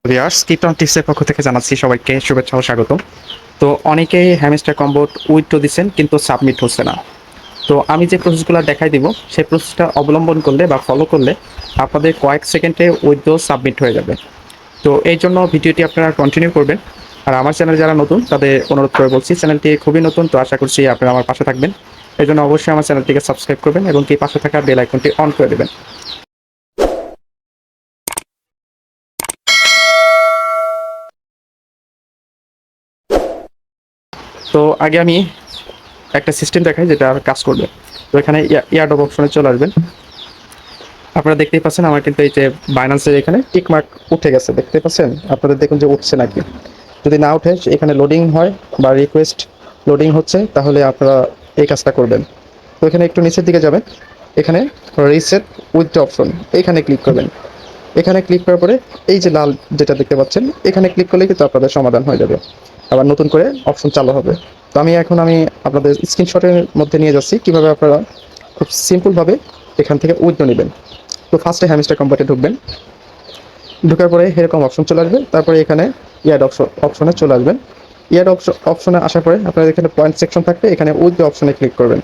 Viewers krypton টিপসের পক্ষ থেকে জানাচ্ছি সবাইকে শুভেচ্ছা ও স্বাগতম। তো অনেকেই হ্যামস্টার কম্বো উইথড্র দিচ্ছেন কিন্তু সাবমিট হচ্ছে না। তো আমি যে প্রসেসগুলো দেখাই দিব সেই প্রসেসটা অবলম্বন করলে বা ফলো করলে আপনাদের কয়েক সেকেন্ডে উইথড্র সাবমিট হয়ে যাবে। তো এই জন্য ভিডিওটি আপনারা কন্টিনিউ করবেন। আর আমার চ্যানেল যারা নতুন তাদের অনুরোধ করে বলছি, চ্যানেলটি খুবই নতুন, তো আশা করছি আপনারা আমার পাশে থাকবেন। এই জন্য অবশ্যই আমার চ্যানেলটিকে সাবস্ক্রাইব করবেন এবং কি পাশে থাকা বেল আইকনটি অন করে দেবেন। তো আগে আমি একটা সিস্টেম দেখাই যেটা কাজ করবে। তো এখানে ইয়ারডপ অপশনে চলে আসবেন। আপনারা দেখতেই পাচ্ছেন আমার কিন্তু এই যে বাইন্যান্সের এখানে টিক মার্ক উঠে গেছে, দেখতে পাচ্ছেন আপনাদের, দেখুন যে উঠছে নাকি। যদি না উঠে এখানে লোডিং হয় বা রিকোয়েস্ট লোডিং হচ্ছে তাহলে আপনারা এই কাজটা করবেন। তো এখানে একটু নিচের দিকে যাবেন, এখানে রিসেট উইথড্র অপশন এখানে ক্লিক করবেন। এখানে ক্লিক করার পরে এই যে লাল যেটা দেখতে পাচ্ছেন এখানে ক্লিক করলে কিন্তু আপনাদের সমাধান হয়ে যাবে, আবার নতুন করে অপশন চালু হবে। তো আমি আপনাদের স্ক্রিনশটের মধ্যে নিয়ে যাচ্ছি কীভাবে আপনারা খুব সিম্পলভাবে এখান থেকে উইথড্র নেবেন। তো ফার্স্টে হ্যামস্টার কম্পোতে ঢুকবেন, ঢোকার পরে এরকম অপশন চলে আসবে, তারপরে এখানে ইয়াড অপশনে চলে আসবেন। ইয়াড অপশনে আসার পরে আপনাদের এখানে পয়েন্ট সেকশন থাকবে, এখানে উইথড্র অপশনে ক্লিক করবেন।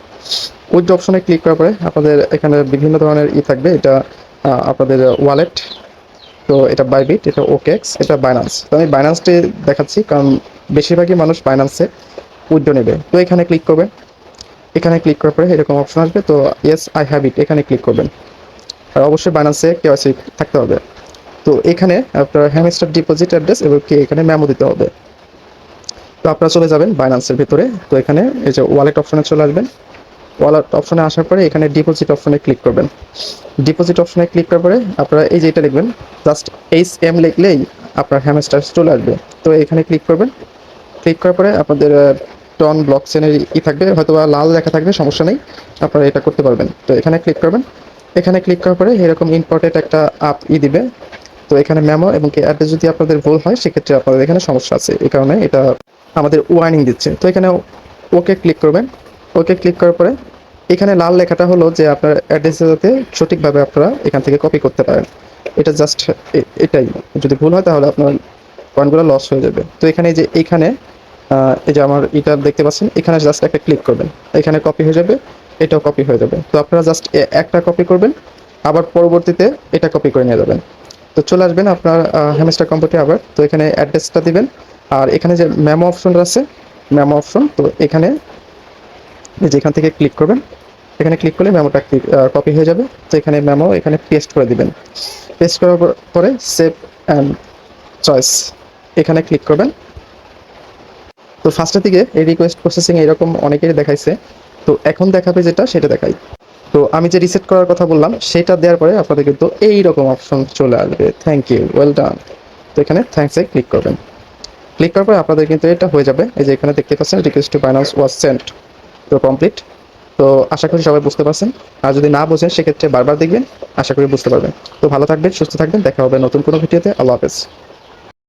উইথড্র অপশনে ক্লিক করার পরে আপনাদের এখানে বিভিন্ন ধরনের থাকবে, এটা আপনাদের ওয়ালেট। তো এটা বাইবিট, এটা ওকেএক্স, এটা বাইন্যান্স। তো আমি বাইন্যান্সটি দেখাচ্ছি কারণ বেশিরভাগই মানুষ বাইন্যান্সে উইথড্র নেবে। তো এখানে ক্লিক করবেন, এখানে ক্লিক করার পরে এরকম অপশন আসবে, তো ইয়েস আই হ্যাভ ইট এখানে ক্লিক করবেন। আর অবশ্যই বাইন্যান্সে কেওয়াইসি থাকতে হবে। তো এখানে আপনার হ্যামস্টার ডিপোজিট অ্যাড্রেস এবং কি এখানে মেমো দিতে হবে। তো আপনারা চলে যাবেন বাইন্যান্সের ভিতরে, তো এখানে এই যে ওয়ালেট অপশনে চলে আসবেন। ওয়ালেট অপশনে আসার পরে এখানে ডিপোজিট অপশনে ক্লিক করবেন। ডিপোজিট অপশনে ক্লিক করার পরে আপনারা এই যে এটা লিখবেন, জাস্ট HM লিখলেই আপনার হ্যামস্টার চলে আসবে। তো এখানে ক্লিক করবেন, ক্লিক করার পরে আপনাদের টন ব্লক চেনের থাকবে, হয়তো বা লাল লেখা থাকবে, সমস্যা নেই, আপনারা এটা করতে পারবেন। তো এখানে ক্লিক করবেন, এখানে ক্লিক করার পরে এরকম ইম্পর্টেন্ট একটা অ্যাপ দিবে। তো এখানে মেমো এবং কি অ্যাড্রেস যদি আপনাদের ভুল হয় সেক্ষেত্রে আপনাদের এখানে সমস্যা আছে, এই কারণে এটা আমাদের ওয়ার্নিং দিচ্ছে। তো এখানে ওকে ক্লিক করবেন, ওকে ক্লিক করার পরে এখানে লাল লেখাটা হলো যে আপনার অ্যাড্রেসে যাতে সঠিকভাবে আপনারা এখান থেকে কপি করতে পারেন, এটা জাস্ট এটাই। যদি ভুল হয় তাহলে আপনার পয়েন্টগুলো লস হয়ে যাবে। তো এখানে যে এইখানে এই যে আমার এটা দেখতে পাচ্ছেন, এখানে জাস্ট একটা ক্লিক করবেন, এখানে কপি হয়ে যাবে, এটাও কপি হয়ে যাবে। তো আপনারা জাস্ট একটা কপি করবেন, আবার পরবর্তীতে এটা কপি করে নিয়ে যাবেন। তো চলে আসবেন আপনার হ্যামস্টার কম্পোতে আবার। তো এখানে অ্যাড্রেসটা দিবেন, আর এখানে যে মেমো অপশন আছে, মেমো অপশন, তো এখানে যেখান থেকে ক্লিক করবেন, এখানে ক্লিক করলে মেমোটা কপি হয়ে যাবে। তো এখানে মেমো এখানে পেস্ট করে দিবেন। পেস্ট করার পরে সেভ অ্যান্ড চয়েস এখানে ক্লিক করবেন। তো ফার্স্টের দিকে এই রিকোয়েস্ট প্রসেসিং এরকম অনেকেরই দেখাইছে, তো এখন দেখাবে যেটা সেটা দেখাই। তো আমি যে রিসেট করার কথা বললাম সেটা দেওয়ার পরে আপনাদের কিন্তু এইরকম অপশন চলে আসবে, থ্যাংক ইউ, ওয়েল ডান। তো এখানে থ্যাঙ্কসে ক্লিক করবেন। ক্লিক করার পরে আপনাদের কিন্তু এটা হয়ে যাবে, এই যে এখানে দেখতে পাচ্ছেন request to Binance was sent. তো কমপ্লিট। তো আশা করি সবাই বুঝতে পারছেন, আর যদি না বোঝেন সেক্ষেত্রে বারবার দেখবেন, আশা করি বুঝতে পারবেন। তো ভালো থাকবেন, সুস্থ থাকবেন, দেখা হবে নতুন কোনো ভিডিওতে। আল্লাহ হাফেজ।